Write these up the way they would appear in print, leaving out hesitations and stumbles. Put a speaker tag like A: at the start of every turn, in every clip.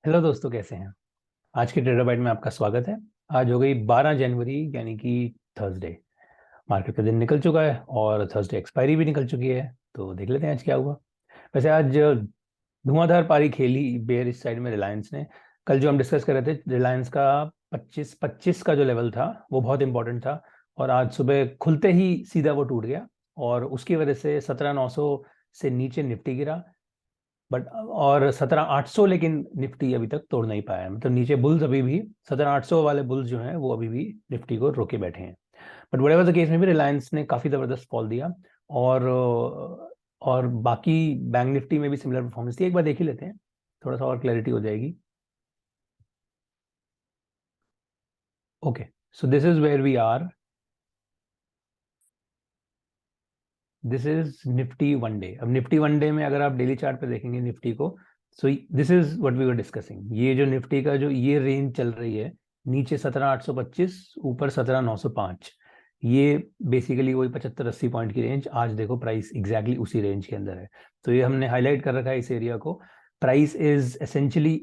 A: Hello दोस्तों, कैसे हैं। आज के ट्रेडर बाइट में आपका स्वागत है। आज हो गई 12 जनवरी यानी कि थर्सडे। मार्केट का दिन निकल चुका है और थर्सडे एक्सपायरी भी निकल चुकी है। तो देख लेते हैं आज क्या हुआ। वैसे आज धुआंधार पारी खेली बेयर इस साइड में रिलायंस ने। कल जो हम डिस्कस कर रहे थे, रिलायंस का 25 का जो लेवल था वो बहुत इंपॉर्टेंट था। और आज सुबह खुलते ही सीधा वो टूट गया और उसकी वजह से 17,900 से नीचे निफ्टी गिरा। बट और 17,800, लेकिन निफ्टी अभी तक तोड़ नहीं पाया है। मतलब नीचे बुल्स अभी भी 17,800 वाले बुल्स जो हैं वो अभी भी निफ्टी को रोके बैठे हैं। बट व्हाटएवर द केस में भी रिलायंस ने काफी जबरदस्त फॉल दिया। और बाकी बैंक निफ्टी में भी सिमिलर परफॉर्मेंस थी। एक बार देख ही लेते हैं, थोड़ा सा और क्लैरिटी हो जाएगी। Okay, so this is where we are. This is Nifty one day. अब निफ्टी वन डे में अगर आप डेली चार्ट पे देखेंगे निफ्टी को, so this is what we were discussing. ये जो निफ्टी का जो ये रेंज चल रही है, नीचे 17,825, ऊपर 17,905, ये बेसिकली वही 75-80 पॉइंट की रेंज। आज देखो प्राइस एग्जैक्टली उसी रेंज के अंदर है। तो ये हमने हाईलाइट कर रखा है इस एरिया को। Price is essentially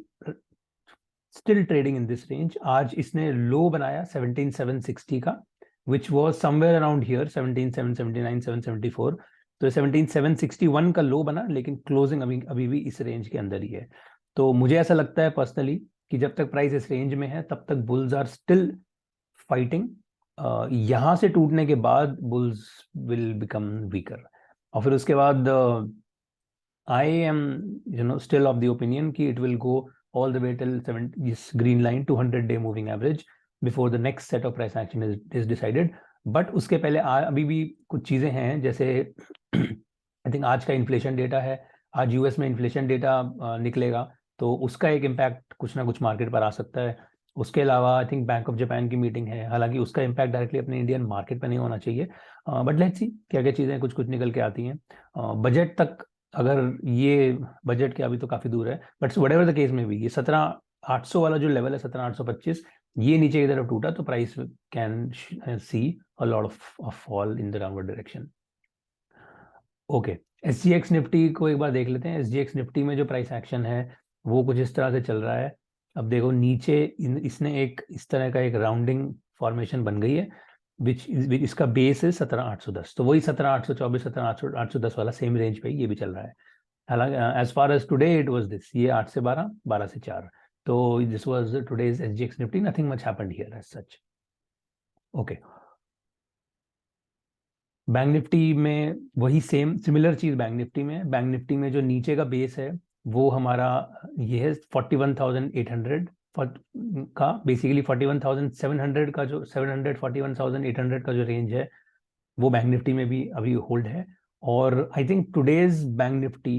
A: still trading in this range. आज इसने लो बनाया 17,760 का, which was somewhere around here 17,779, 774। तो 17,761 का लो बना, लेकिन क्लोजिंग अभी अभी भी इस रेंज के अंदर ही है। तो मुझे ऐसा लगता है पर्सनली कि जब तक प्राइस इस रेंज में है तब तक बुल्स आर स्टिल फाइटिंग। यहां से टूटने के बाद बुल्स विल बिकम वीकर। और फिर उसके बाद I am, still of the opinion कि it will go all the way till this green line 200-day moving average before the next set of price action is decided. But उसके पहले अभी भी कुछ चीजें हैं, जैसे आई थिंक आज का इन्फ्लेशन डेटा है। आज यूएस में इन्फ्लेशन डेटा निकलेगा, तो उसका एक इम्पैक्ट कुछ ना कुछ मार्केट पर आ सकता है। उसके अलावा I think bank of Japan की मीटिंग है। हालांकि उसका इम्पैक्ट डायरेक्टली अपने इंडियन मार्केट पर नहीं होना चाहिए, बट लेट्स सी क्या क्या चीजें कुछ कुछ निकल के आती हैं। बजट तक, अगर ये बजट के अभी तो काफी दूर है, but whatever the case में भी ये 17,800 वाला जो लेवल है, 17,825, ये नीचे की तरफ टूटा तो price can see a lot of fall in the downward direction. Okay, SGX Nifty को एक बार देख लेते हैं। एसजीएक्स निफ्टी में जो प्राइस एक्शन है वो कुछ इस तरह से चल रहा है। अब देखो नीचे इसने एक इस तरह का एक राउंडिंग फॉर्मेशन बन गई है, विच इसका बेस है 17,810। तो वही 17,824, 17,810 वाला सेम रेंज पे ये भी चल रहा है। हालांकि as far as today it was this, ये 8 से 12, 12 से 4। तो this was today's SGX Nifty. Nothing much happened here as such. Okay, bank Nifty में वही सेम सिमिलर चीज बैंक निफ्टी में है। बैंक निफ्टी में जो नीचे का बेस है वो हमारा ये है 41,800 का। बेसिकली 41,700 का जो 700, 41,800 का जो रेंज है वो बैंक निफ्टी में भी अभी होल्ड है। और I think today's bank Nifty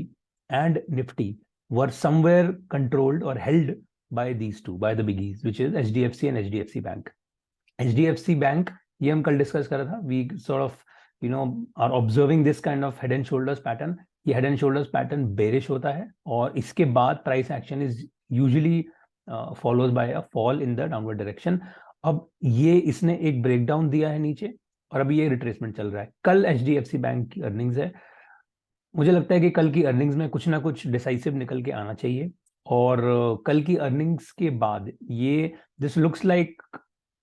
A: and Nifty were somewhere controlled और held by these two, by the biggies, which is HDFC and HDFC bank. HDFC bank, ये हम कल डिस्कस कर रहा था, we sort of are observing this kind of head and shoulders pattern. ये head and shoulders pattern bearish होता है और इसके बाद price action is usually follows by a fall in the downward direction. अब ये इसने एक ब्रेकडाउन दिया है नीचे और अभी ये रिट्रेसमेंट चल रहा है। कल एचडीएफसी बैंक की अर्निंग्स है। मुझे लगता है कि कल की अर्निंग्स में कुछ ना कुछ डिसाइसिव निकल के आना चाहिए। और कल की अर्निंग्स के बाद ये दिस लुक्स लाइक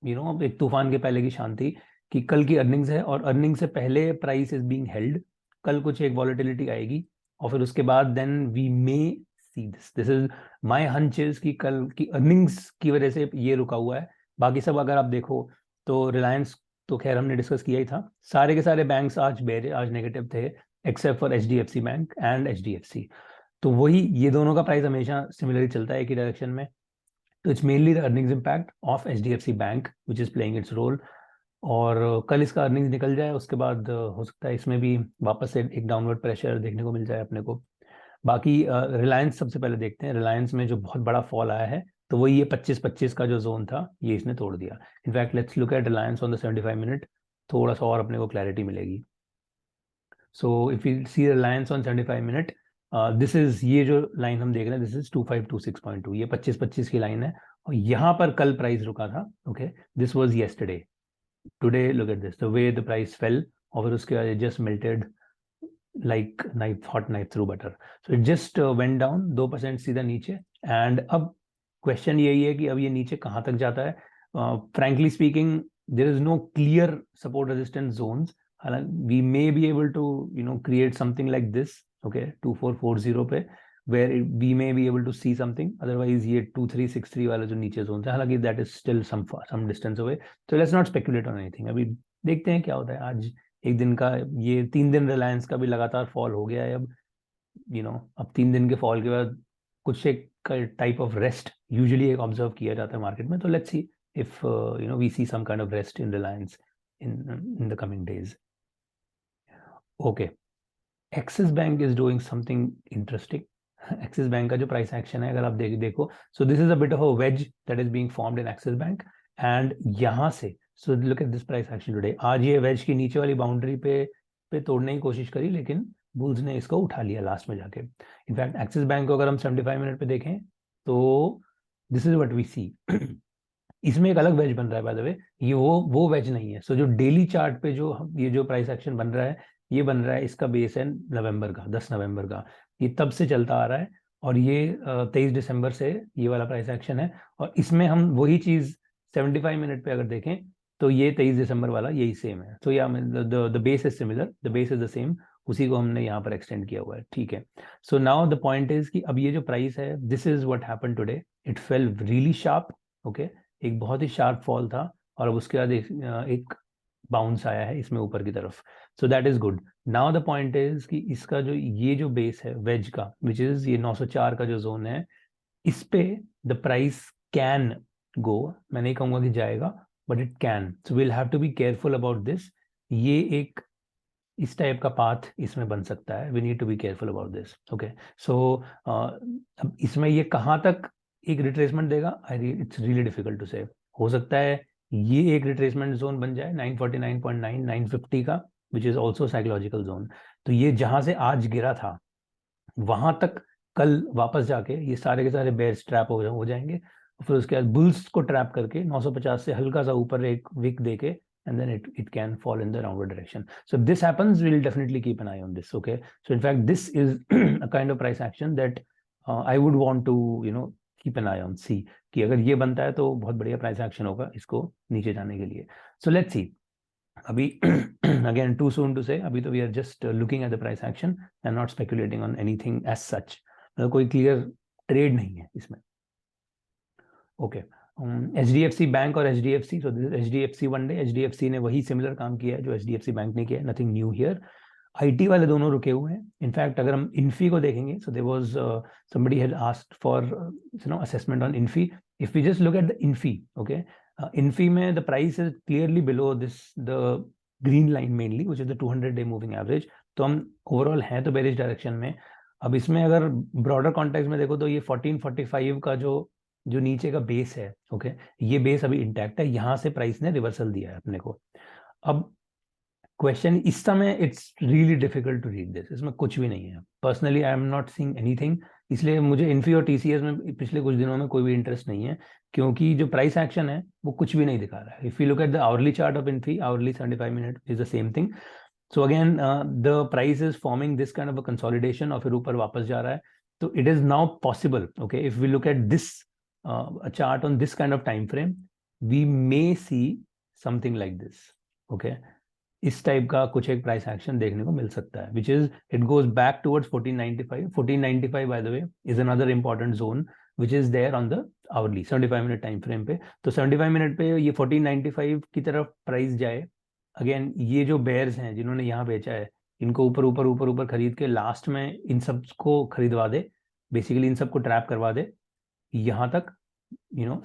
A: एक तूफान के पहले की शांति, कि कल की अर्निंग्स है और अर्निंग से पहले प्राइस इज बीइंग हेल्ड। कल कुछ एक वॉलेटिलिटी आएगी और फिर उसके बाद then we may see this is my hunch is कि कल की अर्निंग्स की वजह से ये रुका हुआ है। बाकी सब अगर आप देखो तो रिलायंस तो खैर हमने डिस्कस किया ही था। सारे के सारे बैंक्स आज नेगेटिव थे, except for HDFC bank and HDFC. तो वही ये दोनों का प्राइस हमेशा सिमिलरली चलता है एक ही डायरेक्शन में। तो it's mainly the earnings impact of HDFC bank which is playing its role. और कल इसका अर्निंग्स निकल जाए उसके बाद हो सकता है इसमें भी वापस से एक डाउनवर्ड प्रेशर देखने को मिल जाए अपने को। बाकी रिलायंस सबसे पहले देखते हैं। रिलायंस में जो बहुत बड़ा फॉल आया है तो वही ये 25-25 का जो जोन था ये इसने तोड़ दिया। In fact let's look at Reliance on the 75 minute, थोड़ा सा और अपने को क्लैरिटी मिलेगी। So if you see Reliance on 75 minute, this is ये जो लाइन हम देख रहे हैं, दिस इज 2526.2, ये 25-25 की लाइन है। और यहाँ पर कल प्राइस रुका था। Okay, this was yesterday. Today look at this, the way the price fail और फिर उसके बाद just melted like knife, hot knife through butter. So it just went down 2% सीधा नीचे। एंड अब क्वेश्चन यही है कि अब ये नीचे कहाँ तक जाता है. Frankly speaking there is no clear support resistance zones. हालांकि we may be able to create something like this, okay, 2440 पे, where we may be able to see something. Otherwise ये 2363 वाला जो नीचे जोन है, हालांकि that is still some distance away. So let's not speculate on anything. अभी देखते हैं क्या होता है. आज एक दिन का, ये 3 दिन रिलायंस का भी लगातार फॉल हो गया है. अब अब 3 दिन के फॉल के बाद कुछ एक टाइप ऑफ रेस्ट यूजुअली एक ऑब्जर्व किया जाता है मार्केट में. तो let's see if we see some kind of rest in Reliance in the coming days. Okay, Axis bank is doing something interesting. Axis bank का जो प्राइस एक्शन है, अगर आप देखो, so this is a bit of a wedge that is being formed in Axis bank. And यहाँ से, so look at this price action today. आज ये वेज की नीचे वाली बाउंड्री पे तोड़ने की कोशिश करी, लेकिन बुल्स ने इसको उठा लिया लास्ट में जाके. इनफैक्ट एक्सिस बैंक को अगर हम 75 मिनट पे देखें तो दिस इज व्हाट वी सी. इसमें एक अलग वेज बन रहा है बाय द वे. ये वो वेज नहीं है. सो जो डेली चार्ट पे जो ये जो प्राइस एक्शन बन रहा है, ये बन रहा है, इसका बेस है नवंबर का, 10 नवंबर का. ये तब से चलता आ रहा है और ये 23 दिसंबर से ये वाला प्राइस एक्शन है. और इसमें हम वही चीज 75 मिनट पे अगर देखें तो ये 23 दिसंबर वाला यही सेम है. तो या the base is similar, the base is the same. उसी को हमने यहाँ पर एक्सटेंड किया हुआ है. ठीक है. So now the point is कि अब ये जो प्राइस है, this is what happened today. It fail really sharp. Okay, एक बहुत ही शार्प फॉल था और अब उसके बाद एक बाउंस आया है इसमें ऊपर की तरफ. So that is good. Now the point is कि इसका जो ये जो बेस है वेज का, विच इज ये 904 का जो जोन है, इस पे द प्राइस कैन गो. मैं नहीं कहूंगा कि जाएगा, but it can. So we'll have to be careful about this. ये एक इस टाइप का पाथ इसमें बन सकता है. We need to be careful about this. Okay, so अब इसमें ये कहाँ तक एक रिट्रेसमेंट देगा, इट्स रियली डिफिकल्ट टू से. हो सकता है ये एक रिट्रेसमेंट जोन बन जाए 949.9, 950 का, which is also psychological zone. तो ये जहां से आज गिरा था वहां तक कल वापस जाके ये सारे के सारे बेयर्स ट्रैप हो जाएंगे. फिर उसके बाद बुल्स को ट्रैप करके 950 से हल्का सा ऊपर एक विक देके, and then it can fall in the downward direction. So if this happens, we'll definitely keep an eye on this. Okay, so in fact this is a kind of price action that I would want to keep an eye on. See कि अगर ये बनता है तो बहुत बढ़िया price action होगा इसको नीचे जाने के लिए. So let's see. अभी again too soon to say. अभी तो we are just looking at the price action and not speculating on anything as such. मतलब कोई clear trade नहीं है इसमें. Okay. HDFC बैंक और HDFC, so this is HDFC one day. HDFC ने वही सिमिलर काम किया है जो HDFC बैंक ने किया है. Nothing new here. IT वाले दोनों रुके हुए हैं. इनफैक्ट अगर हम इन्फी को देखेंगे, so there was somebody had asked for assessment on Infy. If we just look at the Infy, okay, Infy में the price is clearly below this, the green line mainly, which is the 200-day moving average. तो हम overall हैं तो bearish direction में. अब इसमें अगर broader context में देखो तो ये 1445 का जो नीचे का बेस है, ओके, ये बेस अभी इंटैक्ट है. यहां से प्राइस ने रिवर्सल दिया है अपने को. अब क्वेश्चन इस समय, it's really difficult to read this. इसमें कुछ भी नहीं है. Personally I am not seeing anything. इसलिए मुझे इन्फी और टीसीएस में पिछले कुछ दिनों में कोई भी इंटरेस्ट नहीं है, क्योंकि जो प्राइस एक्शन है वो कुछ भी नहीं दिखा रहा है. If you look at the hourly chart of Infy, hourly 75 minute is the same thing. So again the price is forming this kind of a consolidation और फिर ऊपर वापस जा रहा है. तो it is now possible, okay, if we look at this a chart on this kind of time frame, we may see something like this. Okay, इस type का कुछ एक प्राइस एक्शन देखने को मिल सकता है, which is it goes back towards 1495. 1495 by the way is another important zone which is there on the hourly 75 minute time frame पे. तो 75 मिनट पे ये 1495 की तरफ प्राइस जाए. अगेन ये जो बेयर्स हैं जिन्होंने यहाँ बेचा है, इनको ऊपर ऊपर ऊपर ऊपर खरीद के लास्ट में इन सबको खरीदवा दे, बेसिकली इन सबको ट्रैप करवा दे यहाँ तक,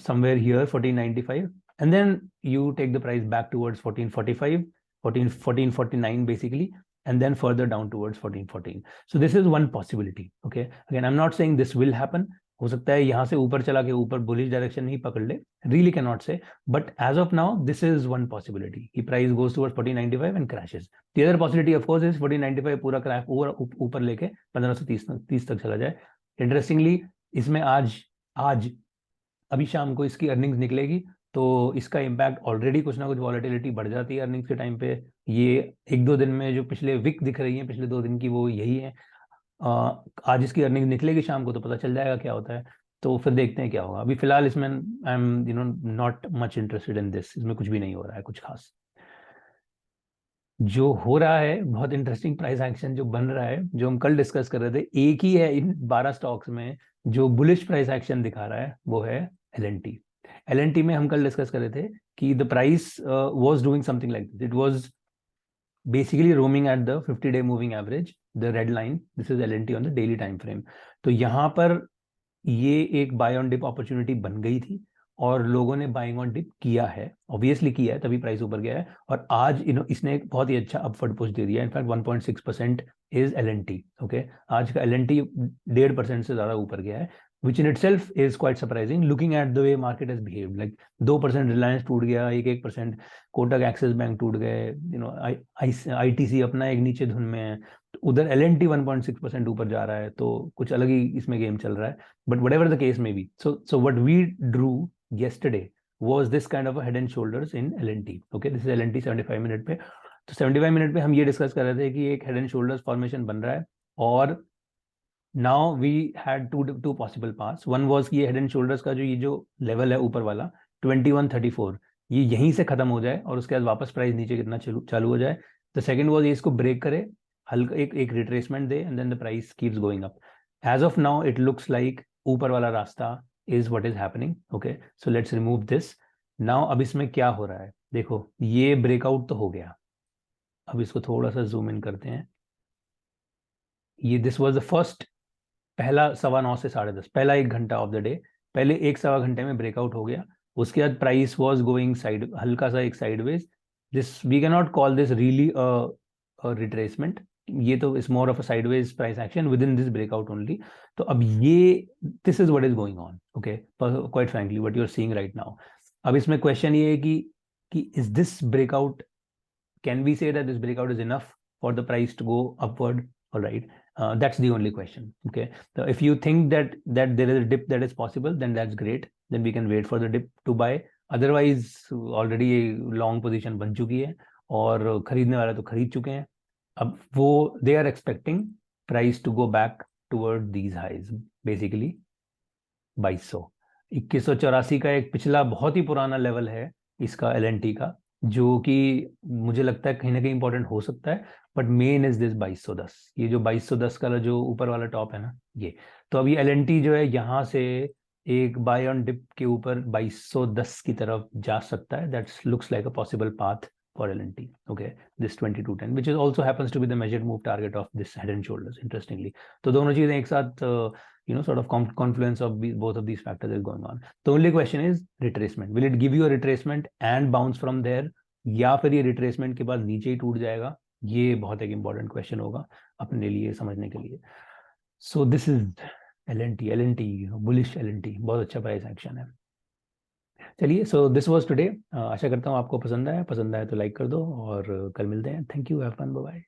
A: somewhere here 1495, and then you take the price back towards 1445, 1449 basically, and then further down towards 1414. So this is one possibility. Okay, again I'm not saying this will happen. हो सकता है यहाँ से ऊपर चला के ऊपर बुलिश डायरेक्शन नहीं पकड़ ले, really cannot say, but as of now this is one possibility. कि price goes towards 1495 and crashes. The other possibility of course is 1495 पूरा क्रैश ऊपर लेके 1530 तक चला जाए. Interestingly इसमें आज अभी शाम को इसकी अर्निंग्स निकलेगी, तो इसका इम्पैक्ट ऑलरेडी कुछ ना कुछ वॉलेटिलिटी बढ़ जाती है अर्निंग्स के टाइम पे. ये 1-2 दिन में जो पिछले वीक दिख रही है, पिछले 2 दिन की, वो यही है. आज इसकी अर्निंग निकलेगी शाम को तो पता चल जाएगा क्या होता है. तो फिर देखते हैं क्या होगा। अभी फिलहाल इसमें आई am not much interested in this, इसमें कुछ भी नहीं हो रहा है कुछ खास। जो हो रहा है बहुत इंटरेस्टिंग प्राइस एक्शन जो बन रहा है, जो हम कल डिस्कस कर रहे थे, एक ही है इन 12 स्टॉक्स में जो बुलिश प्राइस एक्शन दिखा रहा है, वो है एलएनटी। एलएनटी में हम कल डिस्कस कर रहे थे कि the price was doing something like this, it was basically roaming at the 50-day moving average, the red line. This is LNT on the daily time frame. तो यहाँ पर ये एक बाय ऑन डिप अपॉर्चुनिटी बन गई थी और लोगों ने बाइंग ऑन डिप किया है, ऑब्वियसली किया है, तभी प्राइस ऊपर गया है। और आज इसने एक बहुत ही अच्छा अपवर्ड पुश दे दिया, इनफैक्ट 1.6% इज एलएनटी। ओके, आज का एलएनटी 1.5% से ज्यादा ऊपर गया है, which in itself is quite surprising looking at the way market has behaved. Like 2% Reliance टूट गया, 1% कोटक एक्सिस बैंक टूट गए, आईटीसी अपना एक नीचे धुन में है, तो उधर एलएनटी 1.6% ऊपर जा रहा है, तो कुछ अलग ही इसमें गेम चल रहा है। But whatever the case में B, so what we drew yesterday was this kind of a head and shoulders in LNT. Okay, this is LNT 75 minute पे। तो 75 मिनट पे हम ये डिस्कस कर रहे थे कि एक हेड एंड शोल्डर्स फॉर्मेशन बन रहा है, और now we had two possible paths. One was कि ये हेड एंड शोल्डर्स का ये जो लेवल है ऊपर वाला 2134, ये यहीं से खत्म हो जाए और उसके बाद वापस प्राइस नीचे कितना चालू हो जाए। द सेकंड वाज ये इसको ब्रेक करे, हल्का एक रिट्रेसमेंट दे, and then the price keeps going up. As of now it looks like ऊपर वाला रास्ता is what is happening. Okay, so let's remove this now. अब इसमें क्या हो रहा है देखो, ये ब्रेकआउट तो हो गया। अब इसको थोड़ा सा जूम इन करते हैं। ये दिस वाज द फर्स्ट, पहला 9:15 से 10:30, पहला 1 घंटा ऑफ द डे, पहले 1 सवा घंटे में ब्रेकआउट हो गया। उसके बाद प्राइस वाज गोइंग साइड, हल्का सा एक sideways. This we can not call this really retracement, ये तो is more of a sideways price action within this breakout only. तो अब ये this is what is going on. Okay, quite frankly what you are seeing right now. अब इसमें question ये है कि is this breakout, can we say that this breakout is enough for the price to go upward? All right, that's the only question. Okay, so if you think that there is a dip that is possible, then that's great, then we can wait for the dip to buy. Otherwise already long position बन चुकी है और खरीदने वाले तो खरीद चुके हैं। अब वो they are expecting price to go back toward these highs, basically 2200, 2184 का एक पिछला बहुत ही पुराना लेवल है इसका, एलएनटी का, जो कि मुझे लगता है कहीं ना कहीं इंपॉर्टेंट हो सकता है। बट मेन इज दिस 2210, ये जो 2210 का जो ऊपर वाला टॉप है ना, ये। तो अभी एलएनटी जो है यहाँ से एक बाय ऑन डिप के ऊपर 2210 की तरफ जा सकता है। That's looks like a possible path for L&T. Okay, this 2210 which is also happens to be the measured move target of this head and shoulders, interestingly. तो दोनों चीजें एक साथ sort of confluence of both of these factors is going on. The only question is retracement. Will it give you a retracement and bounce from there, या फिर ये retracement के बाद नीचे ही टूट जाएगा? ये बहुत एक important question होगा अपने लिए समझने के लिए। So this is LNT, bullish LNT, बहुत अच्छा प्राइस एक्शन है। चलिए, so this was today। आशा करता हूँ आपको पसंद आया तो लाइक कर दो और कल मिलते हैं। Thank you, have fun, bye bye.